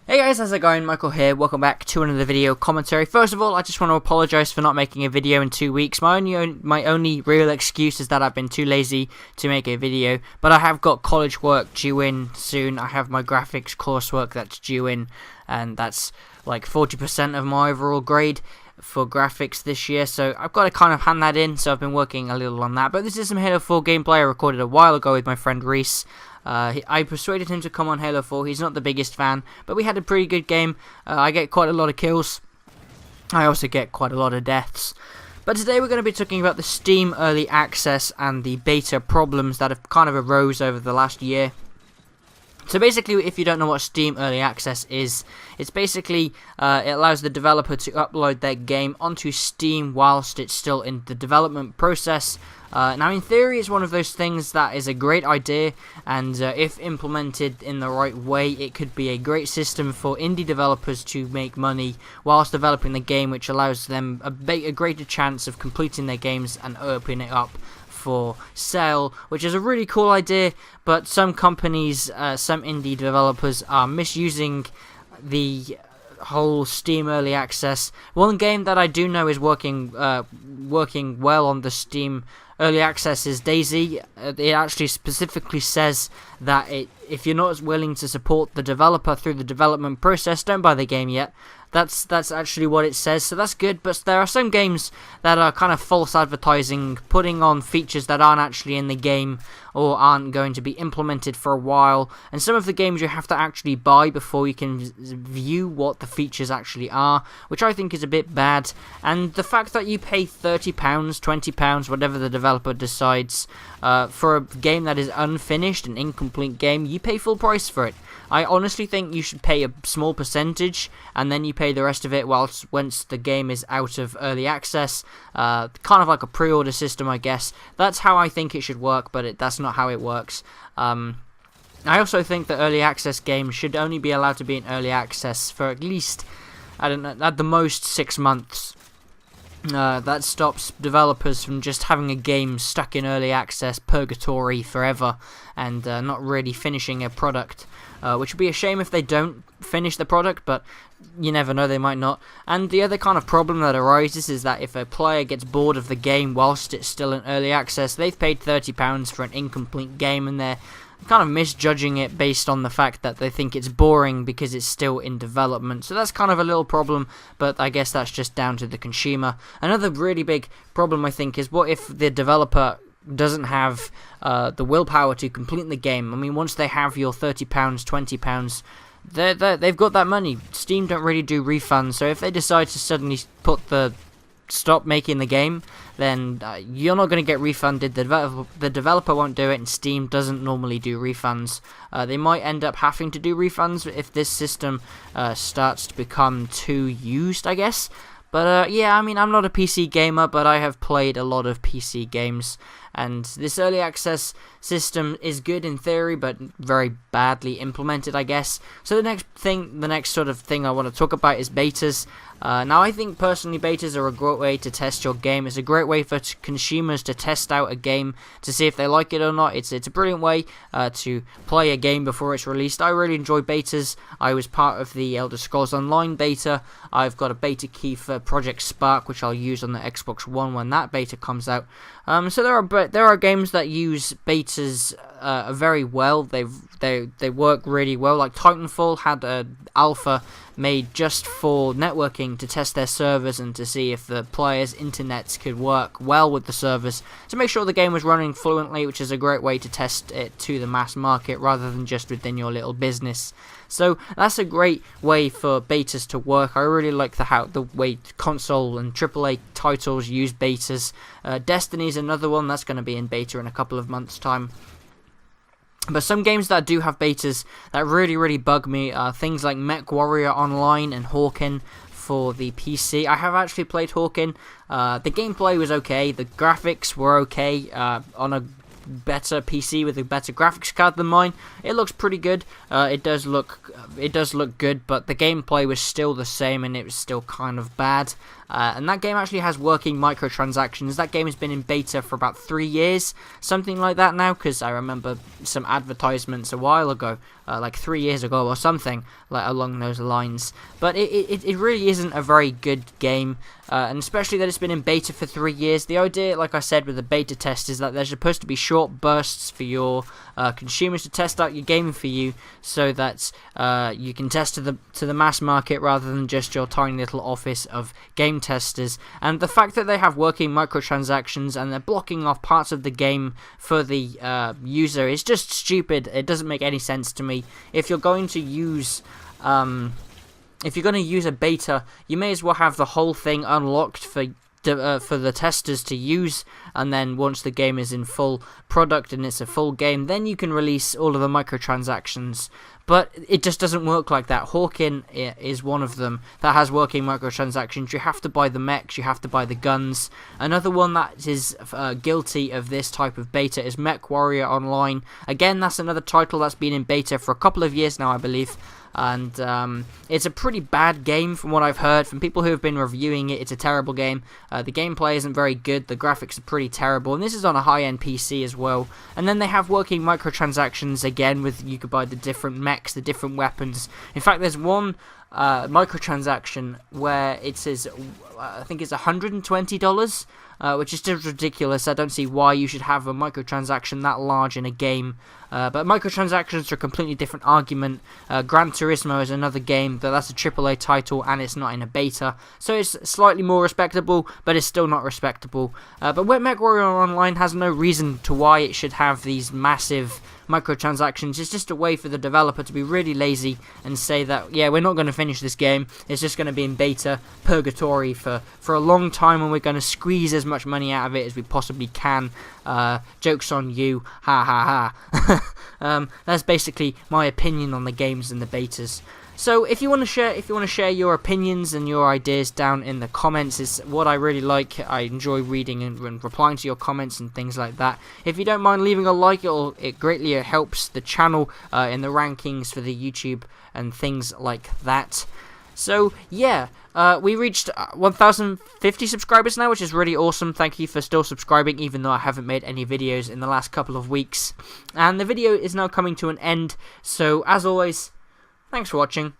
Hey guys, how's it going? Michael here. Welcome back to another video commentary. First of all, I just want to apologise for not making a video in 2 weeks. My only real excuse is that I've been too lazy to make a video, but I have got college work due in soon. I have my graphics coursework that's due in, and that's like 40% of my overall grade for graphics this year, so I've got to kind of hand that in, so I've been working a little on that. But this is some Halo 4 gameplay I recorded a while ago with my friend Reese. I persuaded him to come on Halo 4. He's not the biggest fan, but we had a pretty good game. I get quite a lot of kills. I also get quite a lot of deaths. But today we're going to be talking about the Steam Early Access and the beta problems that have kind of arose over the last year. So basically, if you don't know what Steam Early Access is, it's basically, it allows the developer to upload their game onto Steam whilst it's still in the development process. Now in theory, it's one of those things that is a great idea, and if implemented in the right way, it could be a great system for indie developers to make money whilst developing the game, which allows them a greater chance of completing their games and opening it up for sale, which is a really cool idea. But some companies, some indie developers are misusing the whole Steam Early Access. One game that I do know is working well on the Steam Early Access is DayZ. It actually specifically says that if you're not willing to support the developer through the development process, don't buy the game yet. That's actually what it says, so that's good. But there are some games that are kind of false advertising, putting on features that aren't actually in the game or aren't going to be implemented for a while. And some of the games you have to actually buy before you can view what the features actually are, which I think is a bit bad. And the fact that you pay £30, £20, whatever the developer decides, for a game that is unfinished, an incomplete game, you pay full price for it. I honestly think you should pay a small percentage and then you pay the rest of it once the game is out of early access. Kind of like a pre-order system, I guess. That's how I think it should work, but that's not how it works. I also think that early access games should only be allowed to be in early access for at least, I don't know, at the most 6 months. That stops developers from just having a game stuck in early access purgatory forever and not really finishing a product, which would be a shame if they don't finish the product, but you never know, they might not. And the other kind of problem that arises is that if a player gets bored of the game whilst it's still in early access, they've paid £30 for an incomplete game and they're kind of misjudging it based on the fact that they think it's boring because it's still in development. So that's kind of a little problem, but I guess that's just down to the consumer. Another really big problem, I think, is what if the developer doesn't have the willpower to complete the game? I mean, once they have your £30, £20, they've got that money. Steam don't really do refunds, so if they decide to suddenly stop making the game, then you're not going to get refunded. The developer won't do it, and Steam doesn't normally do refunds. They might end up having to do refunds if this system starts to become too used, I guess. But yeah, I mean, I'm not a PC gamer, but I have played a lot of PC games, and this early access system is good in theory, but very badly implemented, I guess. So the next sort of thing I want to talk about is betas. Now, I think personally betas are a great way to test your game. It's a great way for consumers to test out a game to see if they like it or not. It's a brilliant way to play a game before it's released. I really enjoy betas. I was part of the Elder Scrolls Online beta. I've got a beta key for Project Spark, which I'll use on the Xbox One when that beta comes out. So there are games that use betas very well. They work really well. Like Titanfall had an alpha made just for networking to test their servers and to see if the players' internets could work well with the servers to make sure the game was running fluently, which is a great way to test it to the mass market rather than just within your little business. So that's a great way for betas to work. I really like the way console and AAA titles use betas. Destiny's another one that's going to be in beta in a couple of months' time. But some games that do have betas that really bug me are things like MechWarrior Online and Hawken for the PC. I have actually played Hawken. The gameplay was okay, the graphics were okay on a better PC with a better graphics card than mine. It looks pretty good. It does look good, but the gameplay was still the same and it was still kind of bad. And that game actually has working microtransactions. That game has been in beta for about 3 years, something like that now, because I remember some advertisements a while ago like 3 years ago or something like along those lines. But it really isn't a very good game, and especially that it's been in beta for 3 years. The idea, like I said, with the beta test is that there's supposed to be short bursts for your consumers to test out your game for you, so that you can test to the mass market rather than just your tiny little office of game testers. And the fact that they have working microtransactions and they're blocking off parts of the game for the user is just stupid. It doesn't make any sense to me. If you're going to use a beta, you may as well have the whole thing unlocked for the testers to use, and then once the game is in full product and it's a full game, then you can release all of the microtransactions. But it just doesn't work like that. Hawken is one of them that has working microtransactions. You have to buy the mechs, you have to buy the guns. Another one that is guilty of this type of beta is MechWarrior Online. Again, that's another title that's been in beta for a couple of years now, I believe. And it's a pretty bad game from what I've heard from people who have been reviewing it. It's a terrible game. The gameplay isn't very good. The graphics are pretty terrible, and this is on a high-end PC as well. And then they have working microtransactions again, with you could buy the different mechs, the different weapons. In fact, there's one microtransaction where it says, I think it's $120, which is just ridiculous. I don't see why you should have a microtransaction that large in a game. But microtransactions are a completely different argument. Gran Turismo is another game, but that's a AAA title and it's not in a beta, so it's slightly more respectable, but it's still not respectable. But MechWarrior Online has no reason to why it should have these massive microtransactions. It's just a way for the developer to be really lazy and say that, yeah, we're not going to finish this game, it's just going to be in beta purgatory for a long time, and we're going to squeeze as much money out of it as we possibly can. Joke's on you, ha ha ha. That's basically my opinion on the games and the betas. So if you want to share your opinions and your ideas down in the comments, is what I really like. I enjoy reading and replying to your comments and things like that. If you don't mind leaving a like, it greatly helps the channel in the rankings for the YouTube and things like that. So yeah, we reached 1,050 subscribers now, which is really awesome. Thank you for still subscribing, even though I haven't made any videos in the last couple of weeks. And the video is now coming to an end, so as always, thanks for watching.